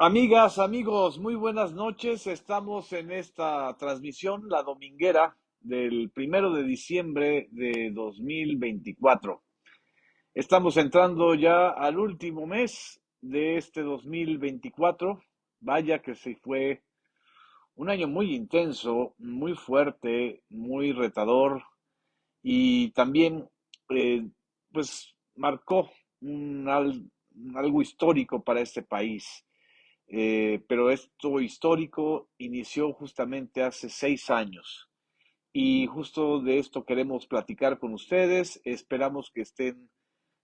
Amigas, amigos, muy buenas noches. Estamos en esta transmisión, la dominguera del 1 de diciembre de 2024. Estamos entrando ya al último mes de este 2024. Vaya que se fue un año muy intenso, muy fuerte, muy retador y también, eh, pues, marcó algo histórico para este país. Pero esto histórico inició justamente hace 6 años y justo de esto queremos platicar con ustedes. Esperamos que estén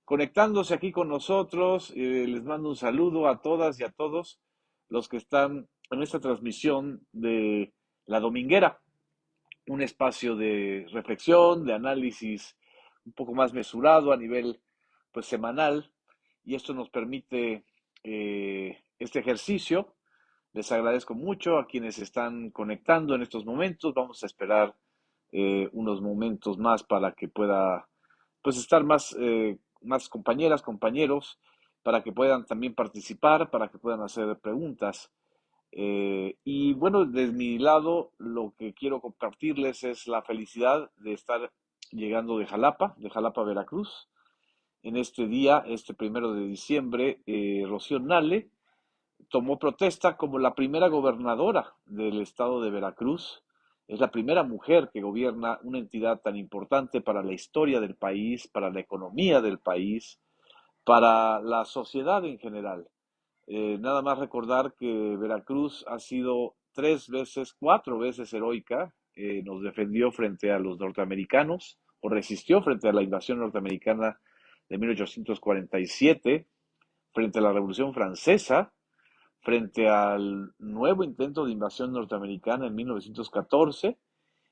conectándose aquí con nosotros. Les mando un saludo a todas y a todos los que están en esta transmisión de La Dominguera, un espacio de reflexión, de análisis un poco más mesurado a nivel pues semanal, y esto nos permite este ejercicio. Les agradezco mucho a quienes están conectando en estos momentos. Vamos a esperar unos momentos más para que pueda pues estar más compañeras, compañeros, para que puedan también participar, para que puedan hacer preguntas. Y bueno, desde mi lado, lo que quiero compartirles es la felicidad de estar llegando de Jalapa, Veracruz. En este día, este 1 de diciembre, Rocío Nale tomó protesta como la primera gobernadora del estado de Veracruz. Es la primera mujer que gobierna una entidad tan importante para la historia del país, para la economía del país, para la sociedad en general. Nada más recordar que Veracruz ha sido 3 veces, 4 veces heroica. Nos defendió frente a los norteamericanos o resistió frente a la invasión norteamericana de 1847, frente a la Revolución Francesa, frente al nuevo intento de invasión norteamericana en 1914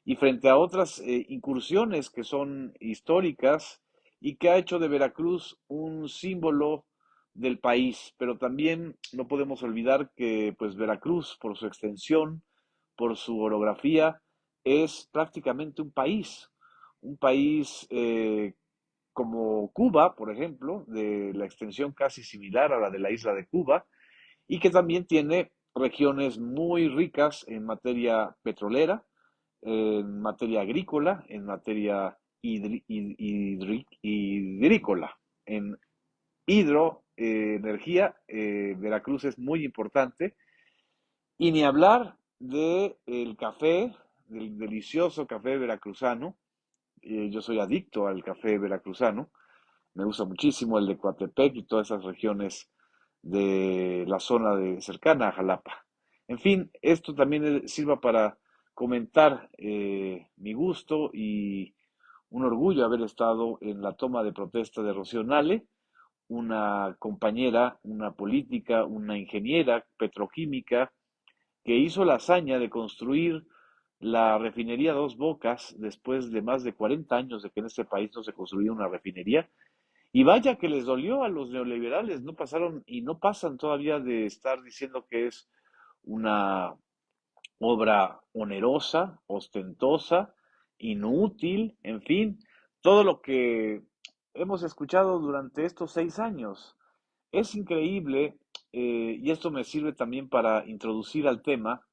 y frente a otras incursiones que son históricas y que ha hecho de Veracruz un símbolo del país. Pero también no podemos olvidar que pues Veracruz, por su extensión, por su orografía, es prácticamente un país como Cuba, por ejemplo, de la extensión casi similar a la de la isla de Cuba, y que también tiene regiones muy ricas en materia petrolera, en materia agrícola, en materia hidrícola, en hidroenergía. Veracruz es muy importante. Y ni hablar del café, del delicioso café veracruzano. Yo soy adicto al café veracruzano. Me gusta muchísimo el de Coatepec y todas esas regiones de la zona cercana a Jalapa. En fin, esto también sirva para comentar mi gusto y un orgullo haber estado en la toma de protesta de Rocío Nale, una compañera, una política, una ingeniera petroquímica que hizo la hazaña de construir la refinería Dos Bocas después de más de 40 años de que en este país no se construía una refinería. Y vaya que les dolió a los neoliberales, no pasaron y no pasan todavía de estar diciendo que es una obra onerosa, ostentosa, inútil, en fin, todo lo que hemos escuchado durante estos 6 años. Es increíble, y esto me sirve también para introducir al tema,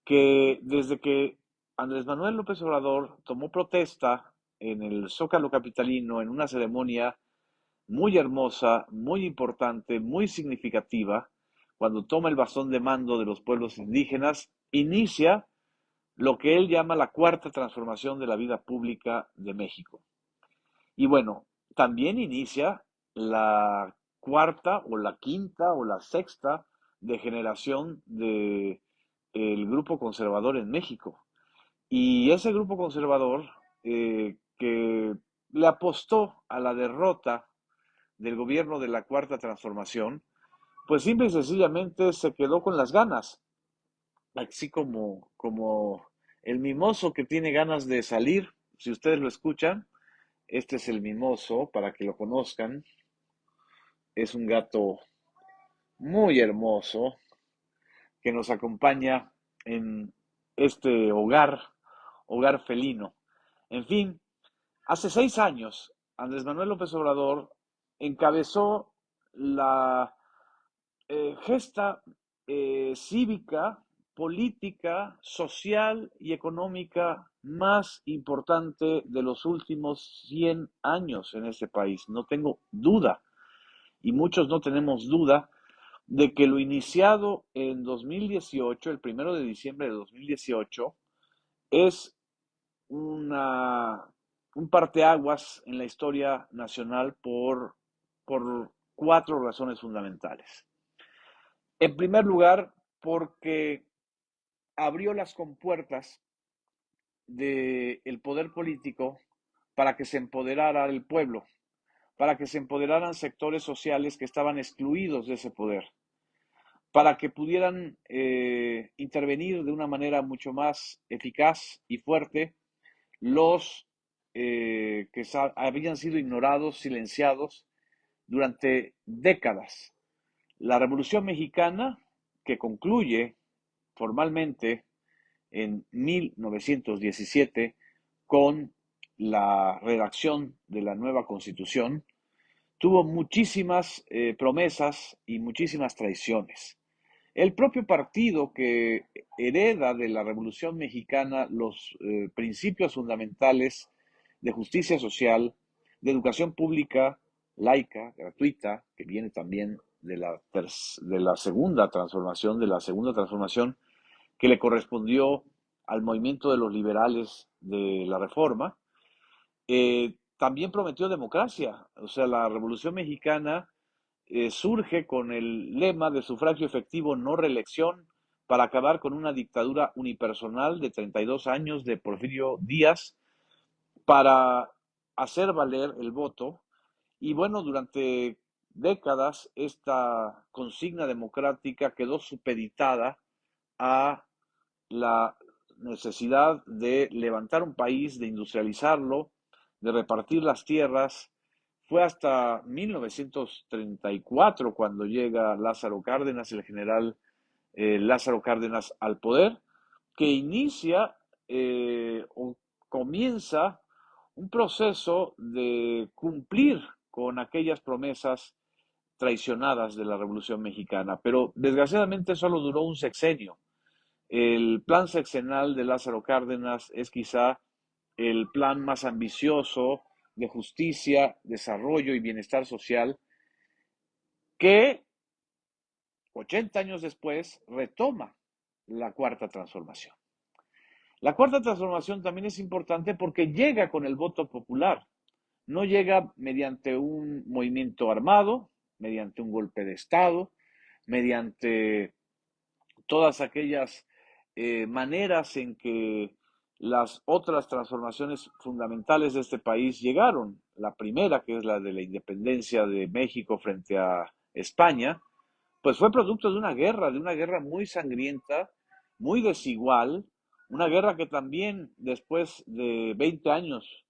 que desde que Andrés Manuel López Obrador tomó protesta en el Zócalo capitalino, en una ceremonia muy hermosa, muy importante, muy significativa, cuando toma el bastón de mando de los pueblos indígenas, inicia lo que él llama la cuarta transformación de la vida pública de México. Y bueno, también inicia la cuarta o la quinta o la sexta degeneración de el grupo conservador en México. Y ese grupo conservador que le apostó a la derrota del gobierno de la Cuarta Transformación, pues simple y sencillamente se quedó con las ganas, así como el mimoso que tiene ganas de salir. Si ustedes lo escuchan, este es el mimoso, para que lo conozcan. Es un gato muy hermoso que nos acompaña en este hogar felino. En fin, hace 6 años, Andrés Manuel López Obrador encabezó la gesta cívica, política, social y económica más importante de los últimos 100 años en este país. No tengo duda, y muchos no tenemos duda, de que lo iniciado en 2018, el 1 de diciembre de 2018, es una, un parteaguas en la historia nacional por cuatro razones fundamentales. En primer lugar, porque abrió las compuertas del poder político para que se empoderara el pueblo, para que se empoderaran sectores sociales que estaban excluidos de ese poder, para que pudieran intervenir de una manera mucho más eficaz y fuerte los que habían sido ignorados, silenciados durante décadas. La Revolución Mexicana, que concluye formalmente en 1917 con la redacción de la nueva Constitución, tuvo muchísimas promesas y muchísimas traiciones. El propio partido que hereda de la Revolución Mexicana los principios fundamentales de justicia social, de educación pública, laica, gratuita, que viene también de la segunda transformación que le correspondió al movimiento de los liberales de la Reforma, también prometió democracia. O sea, la Revolución Mexicana surge con el lema de sufragio efectivo, no reelección, para acabar con una dictadura unipersonal de 32 años de Porfirio Díaz, para hacer valer el voto. Y bueno, durante décadas esta consigna democrática quedó supeditada a la necesidad de levantar un país, de industrializarlo, de repartir las tierras. Fue hasta 1934 cuando llega Lázaro Cárdenas, el general Lázaro Cárdenas, al poder, que inicia o comienza un proceso de cumplir con aquellas promesas traicionadas de la Revolución Mexicana. Pero desgraciadamente solo duró un sexenio. El plan sexenal de Lázaro Cárdenas es quizá el plan más ambicioso de justicia, desarrollo y bienestar social que 80 años después retoma la cuarta transformación. La cuarta transformación también es importante porque llega con el voto popular, no llega mediante un movimiento armado, mediante un golpe de Estado, mediante todas aquellas maneras en que las otras transformaciones fundamentales de este país llegaron. La primera, que es la de la independencia de México frente a España, pues fue producto de una guerra muy sangrienta, muy desigual, una guerra que también después de 20 años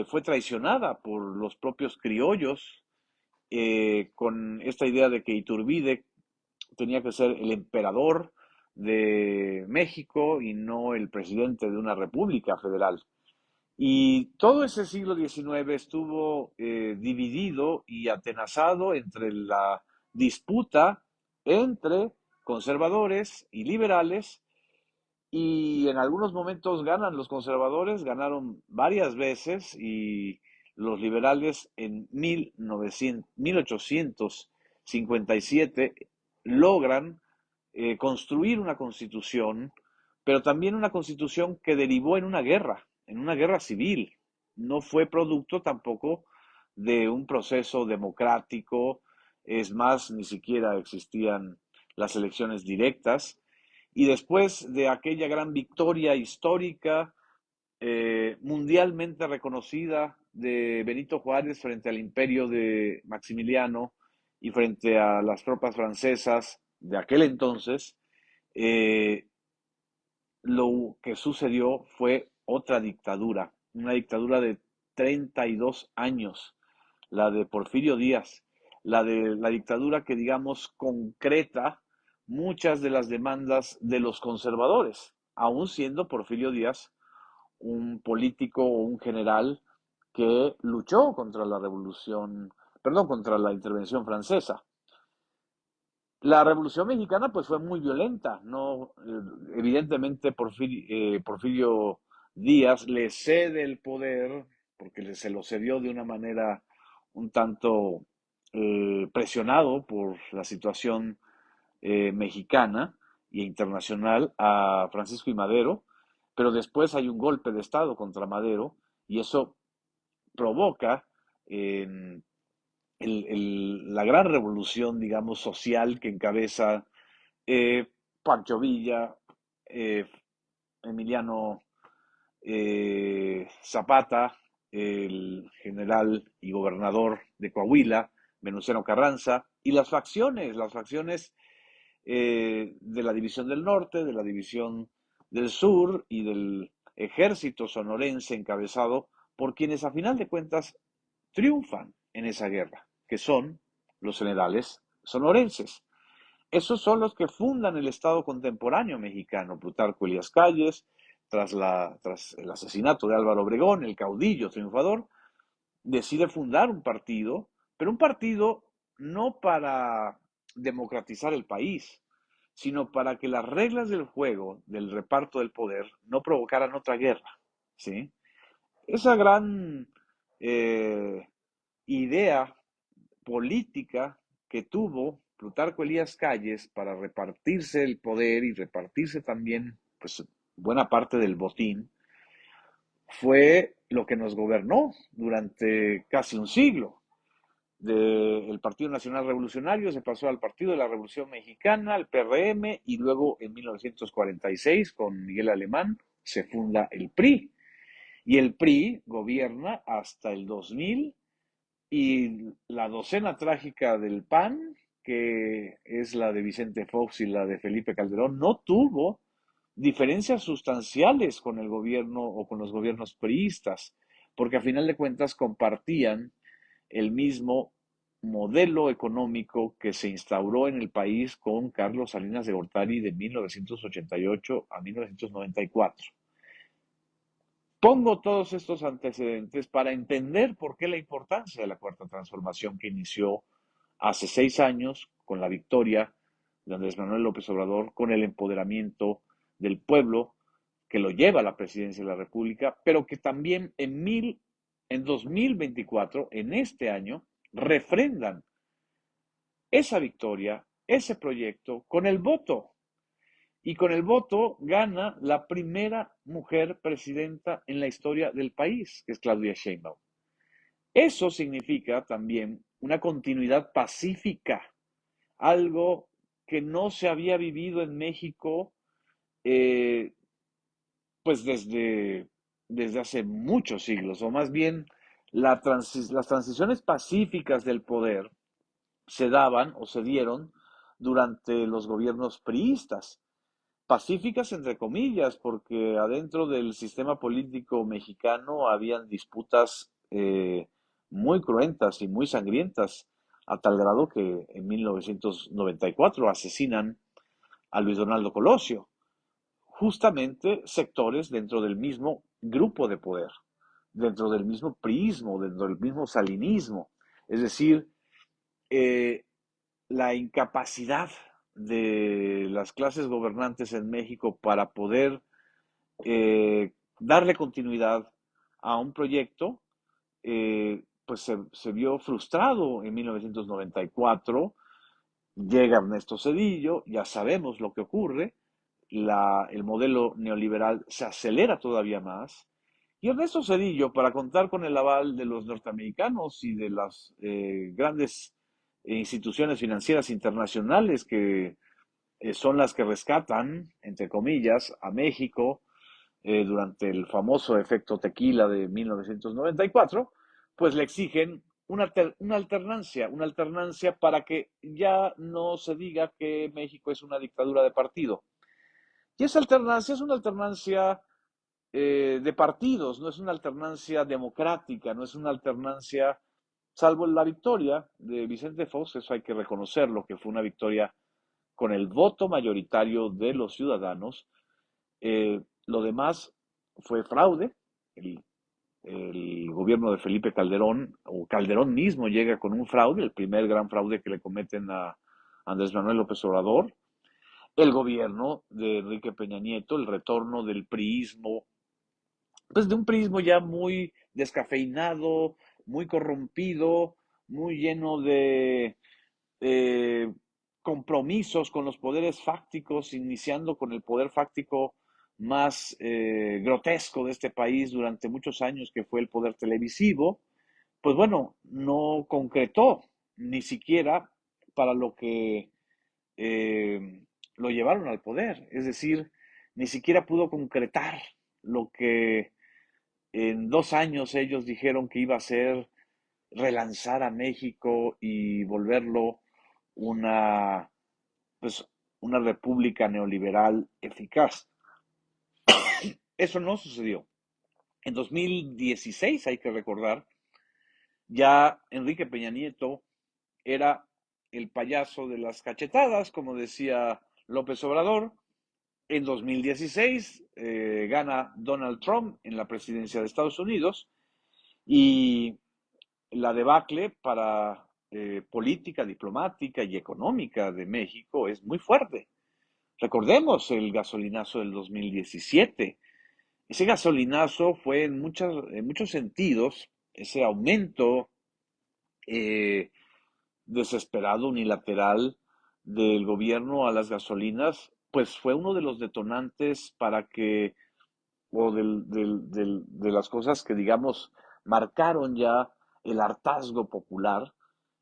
fue traicionada por los propios criollos, con esta idea de que Iturbide tenía que ser el emperador de México y no el presidente de una república federal. Y todo ese siglo XIX estuvo dividido y atenazado entre la disputa entre conservadores y liberales, y en algunos momentos ganan los conservadores, ganaron varias veces, y los liberales en 1857 logran construir una constitución, pero también una constitución que derivó en una guerra civil. No fue producto tampoco de un proceso democrático, es más, ni siquiera existían las elecciones directas. Y después de aquella gran victoria histórica, mundialmente reconocida, de Benito Juárez frente al imperio de Maximiliano y frente a las tropas francesas de aquel entonces, eh, lo que sucedió fue otra dictadura, una dictadura de 32 años, la de Porfirio Díaz, la dictadura que, digamos, concreta muchas de las demandas de los conservadores, aún siendo Porfirio Díaz un político o un general que luchó contra la revolución, perdón, contra la intervención francesa. La Revolución Mexicana pues fue muy violenta, ¿no? Evidentemente Porfirio Díaz le cede el poder porque se lo cedió de una manera un tanto presionado por la situación mexicana e internacional a Francisco y Madero, pero después hay un golpe de Estado contra Madero y eso provoca eh, la gran revolución, digamos, social que encabeza eh, Pancho Villa, eh, Emiliano Zapata, el general y gobernador de Coahuila, Venustiano Carranza, y las facciones de la División del Norte, de la División del Sur y del ejército sonorense encabezado por quienes a final de cuentas triunfan en esa guerra, que son los generales sonorenses. Esos son los que fundan el Estado contemporáneo mexicano. Plutarco Elías Calles, tras el asesinato de Álvaro Obregón, el caudillo triunfador, decide fundar un partido, pero un partido no para democratizar el país, sino para que las reglas del juego, del reparto del poder, no provocaran otra guerra. ¿Sí? Esa gran eh, idea política que tuvo Plutarco Elías Calles para repartirse el poder y repartirse también pues, buena parte del botín, fue lo que nos gobernó durante casi un siglo. Del Partido Nacional Revolucionario se pasó al Partido de la Revolución Mexicana, al PRM, y luego en 1946, con Miguel Alemán, se funda el PRI. Y el PRI gobierna hasta el 2000 y la docena trágica del PAN, que es la de Vicente Fox y la de Felipe Calderón, no tuvo diferencias sustanciales con el gobierno o con los gobiernos priistas, porque a final de cuentas compartían el mismo modelo económico que se instauró en el país con Carlos Salinas de Gortari de 1988 a 1994. Pongo todos estos antecedentes para entender por qué la importancia de la cuarta transformación que inició hace 6 años con la victoria de Andrés Manuel López Obrador, con el empoderamiento del pueblo que lo lleva a la presidencia de la República, pero que también en 2024, en este año, refrendan esa victoria, ese proyecto, con el voto. Y con el voto gana la primera mujer presidenta en la historia del país, que es Claudia Sheinbaum. Eso significa también una continuidad pacífica, algo que no se había vivido en México eh, pues desde hace muchos siglos, o más bien las transiciones pacíficas del poder se daban o se dieron durante los gobiernos priistas. Pacíficas entre comillas, porque adentro del sistema político mexicano habían disputas muy cruentas y muy sangrientas, a tal grado que en 1994 asesinan a Luis Donaldo Colosio, justamente sectores dentro del mismo grupo de poder, dentro del mismo priismo, dentro del mismo salinismo. Es decir, eh, la incapacidad de las clases gobernantes en México para poder darle continuidad a un proyecto, pues se vio frustrado en 1994. Llega Ernesto Zedillo, ya sabemos lo que ocurre, el modelo neoliberal se acelera todavía más. Y Ernesto Zedillo, para contar con el aval de los norteamericanos y de las grandes instituciones financieras internacionales que son las que rescatan, entre comillas, a México durante el famoso efecto tequila de 1994, pues le exigen una alternancia para que ya no se diga que México es una dictadura de partido. Y esa alternancia es una alternancia de partidos, no es una alternancia democrática, no es una alternancia, salvo la victoria de Vicente Fox, eso hay que reconocerlo, que fue una victoria con el voto mayoritario de los ciudadanos. Lo demás fue fraude. El, el gobierno de Felipe Calderón, o Calderón mismo llega con un fraude, el primer gran fraude que le cometen Andrés Manuel López Obrador, el gobierno de Enrique Peña Nieto, el retorno del priismo, pues de un priismo ya muy descafeinado, muy corrompido, muy lleno de eh, compromisos con los poderes fácticos, iniciando con el poder fáctico más grotesco de este país durante muchos años, que fue el poder televisivo. Pues bueno, no concretó ni siquiera para lo que eh, lo llevaron al poder. Es decir, ni siquiera pudo concretar lo que en 2 años ellos dijeron que iba a ser relanzar a México y volverlo una, pues, una república neoliberal eficaz. Eso no sucedió. En 2016, hay que recordar, ya Enrique Peña Nieto era el payaso de las cachetadas, como decía López Obrador. En 2016 gana Donald Trump en la presidencia de Estados Unidos y la debacle para política, diplomática y económica de México es muy fuerte. Recordemos el gasolinazo del 2017. Ese gasolinazo fue en muchos sentidos, ese aumento eh, desesperado, unilateral del gobierno a las gasolinas, pues fue uno de los detonantes para que, o de las cosas que, digamos, marcaron ya el hartazgo popular,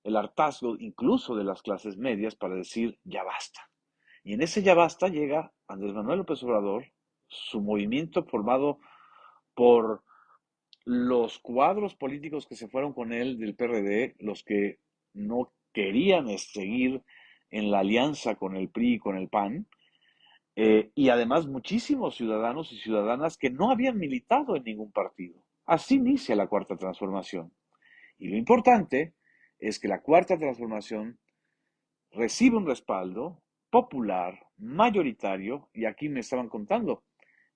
el hartazgo incluso de las clases medias para decir ya basta. Y en ese ya basta llega Andrés Manuel López Obrador, su movimiento formado por los cuadros políticos que se fueron con él del PRD, los que no querían seguir en la alianza con el PRI y con el PAN, y además muchísimos ciudadanos y ciudadanas que no habían militado en ningún partido. Así inicia la Cuarta Transformación. Y lo importante es que la Cuarta Transformación recibe un respaldo popular, mayoritario, y aquí me estaban contando,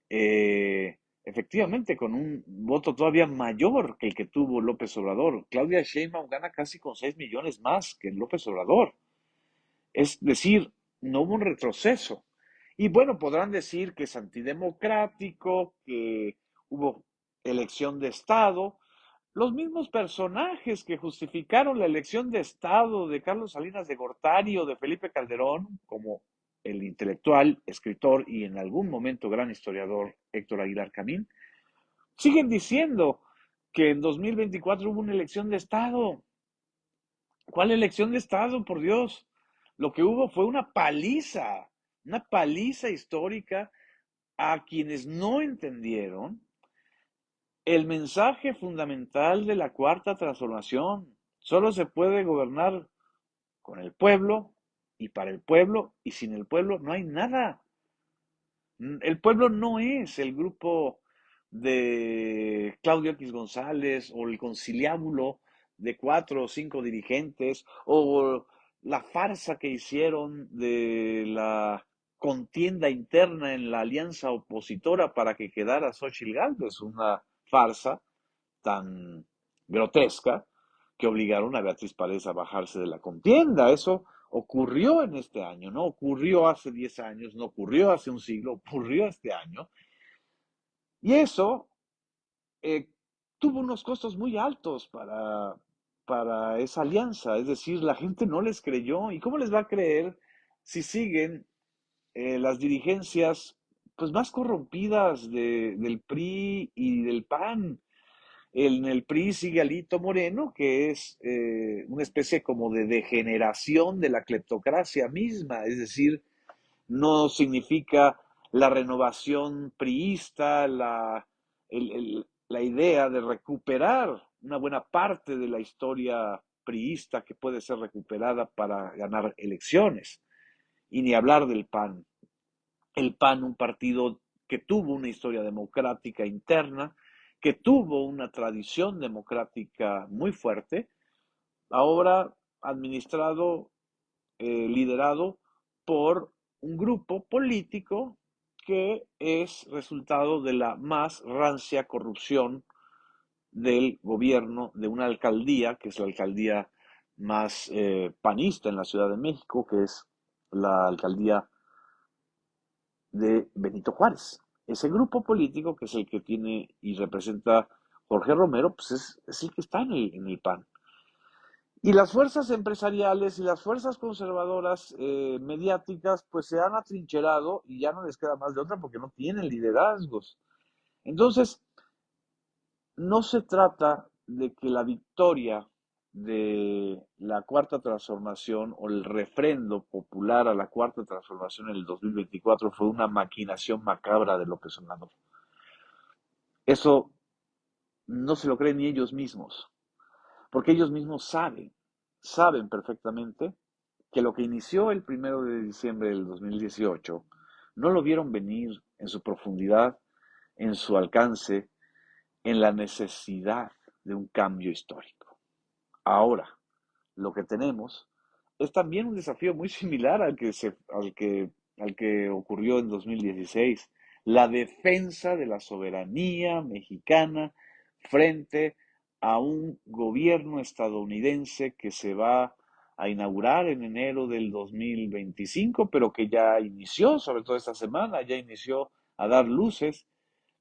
efectivamente, con un voto todavía mayor que el que tuvo López Obrador. Claudia Sheinbaum gana casi con 6 millones más que López Obrador. Es decir, no hubo un retroceso. Y bueno, podrán decir que es antidemocrático, que hubo elección de Estado. Los mismos personajes que justificaron la elección de Estado de Carlos Salinas de Gortari o de Felipe Calderón, como el intelectual, escritor y en algún momento gran historiador Héctor Aguilar Camín, siguen diciendo que en 2024 hubo una elección de Estado. ¿Cuál elección de Estado, por Dios? Lo que hubo fue una paliza histórica a quienes no entendieron el mensaje fundamental de la Cuarta Transformación. Solo se puede gobernar con el pueblo y para el pueblo, y sin el pueblo no hay nada. El pueblo no es el grupo de Claudio X González o el conciliábulo de 4 o 5 dirigentes o la farsa que hicieron de la contienda interna en la alianza opositora para que quedara Xochitl Gálvez, una farsa tan grotesca que obligaron a Beatriz Paredes a bajarse de la contienda. Eso ocurrió en este año, no ocurrió hace 10 años, no ocurrió hace un siglo, ocurrió este año. Y eso eh, tuvo unos costos muy altos para esa alianza. Es decir, la gente no les creyó. ¿Y cómo les va a creer si siguen las dirigencias pues, más corrompidas del PRI y del PAN? En el PRI sigue Alito Moreno, que es una especie como de degeneración de la cleptocracia misma, es decir, no significa la renovación priista, la idea de recuperar una buena parte de la historia priista que puede ser recuperada para ganar elecciones. Y ni hablar del PAN. El PAN, un partido que tuvo una historia democrática interna, que tuvo una tradición democrática muy fuerte, ahora administrado, liderado por un grupo político que es resultado de la más rancia corrupción del gobierno de una alcaldía, que es la alcaldía más panista en la Ciudad de México, que es la alcaldía de Benito Juárez. Ese grupo político, que es el que tiene y representa Jorge Romero, pues es el que está en el PAN. Y las fuerzas empresariales y las fuerzas conservadoras mediáticas, pues se han atrincherado y ya no les queda más de otra porque no tienen liderazgos. Entonces, no se trata de que la victoria de la Cuarta Transformación o el refrendo popular a la Cuarta Transformación en el 2024 fue una maquinación macabra de López Obrador. Eso no se lo creen ni ellos mismos, porque ellos mismos saben perfectamente que lo que inició el 1 de diciembre del 2018 no lo vieron venir en su profundidad, en su alcance, en la necesidad de un cambio histórico. Ahora, lo que tenemos es también un desafío muy similar al que ocurrió en 2016, la defensa de la soberanía mexicana frente a un gobierno estadounidense que se va a inaugurar en enero del 2025, pero que ya inició, sobre todo esta semana, ya inició a dar luces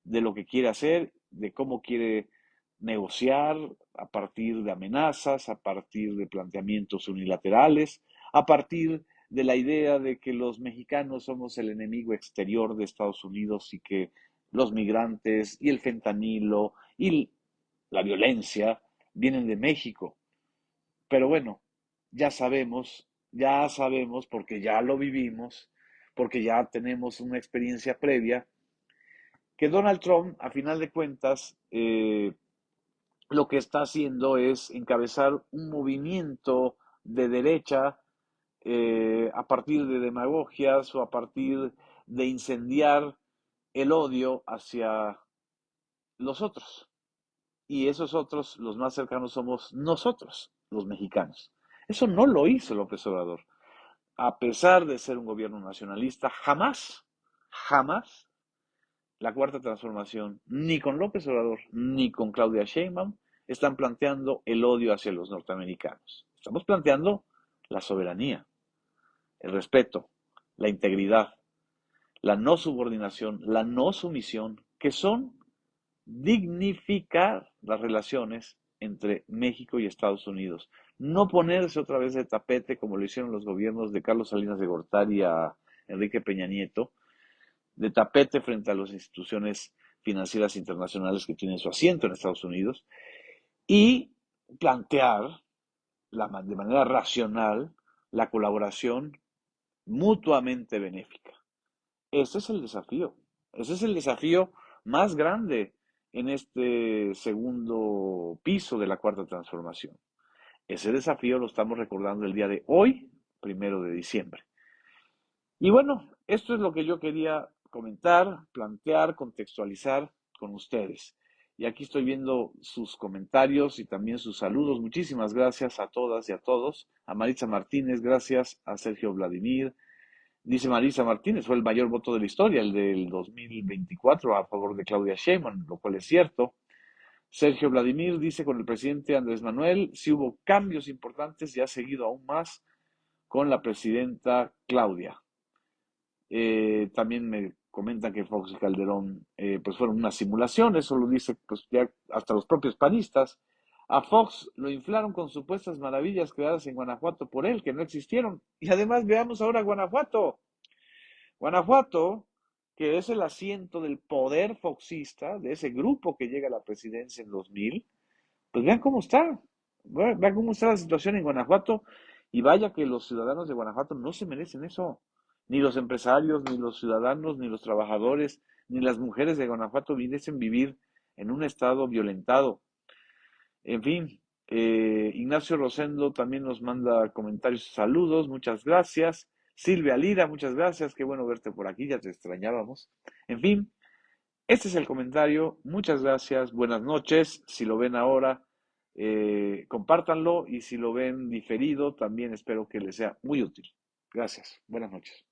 de lo que quiere hacer, de cómo quiere negociar a partir de amenazas, a partir de planteamientos unilaterales, a partir de la idea de que los mexicanos somos el enemigo exterior de Estados Unidos y que los migrantes y el fentanilo y la violencia vienen de México. Pero bueno, ya sabemos porque ya lo vivimos, porque ya tenemos una experiencia previa, que Donald Trump, a final de cuentas, lo que está haciendo es encabezar un movimiento de derecha a partir de demagogias o a partir de incendiar el odio hacia los otros. Y esos otros, los más cercanos, somos nosotros, los mexicanos. Eso no lo hizo López Obrador. A pesar de ser un gobierno nacionalista, jamás la Cuarta Transformación, ni con López Obrador, ni con Claudia Sheinbaum, están planteando el odio hacia los norteamericanos. Estamos planteando la soberanía, el respeto, la integridad, la no subordinación, la no sumisión, que son dignificar las relaciones entre México y Estados Unidos. No ponerse otra vez de tapete como lo hicieron los gobiernos de Carlos Salinas de Gortari a Enrique Peña Nieto, de tapete frente a las instituciones financieras internacionales que tienen su asiento en Estados Unidos y plantear de manera racional la colaboración mutuamente benéfica. Ese es el desafío. Ese es el desafío más grande en este segundo piso de la Cuarta Transformación. Ese desafío lo estamos recordando el día de hoy, 1 de diciembre. Y bueno, esto es lo que yo quería comentar, plantear, contextualizar con ustedes. Y aquí estoy viendo sus comentarios y también sus saludos. Muchísimas gracias a todas y a todos. A Maritza Martínez, gracias. A Sergio Vladimir. Dice Maritza Martínez, fue el mayor voto de la historia, el del 2024 a favor de Claudia Sheinbaum, lo cual es cierto. Sergio Vladimir dice, con el presidente Andrés Manuel, sí hubo cambios importantes y ha seguido aún más con la presidenta Claudia. También me comentan que Fox y Calderón pues fueron una simulación, eso lo dice pues ya hasta los propios panistas. A Fox lo inflaron con supuestas maravillas creadas en Guanajuato por él, que no existieron. Y además veamos ahora Guanajuato. Guanajuato, que es el asiento del poder foxista, de ese grupo que llega a la presidencia en 2000, pues vean cómo está. Vean cómo está la situación en Guanajuato y vaya que los ciudadanos de Guanajuato no se merecen eso. Ni los empresarios, ni los ciudadanos, ni los trabajadores, ni las mujeres de Guanajuato merecen vivir en un estado violentado. En fin, Ignacio Rosendo también nos manda comentarios y saludos. Muchas gracias. Silvia Lira, muchas gracias. Qué bueno verte por aquí, ya te extrañábamos. En fin, este es el comentario. Muchas gracias. Buenas noches. Si lo ven ahora, compártanlo y si lo ven diferido, también espero que les sea muy útil. Gracias. Buenas noches.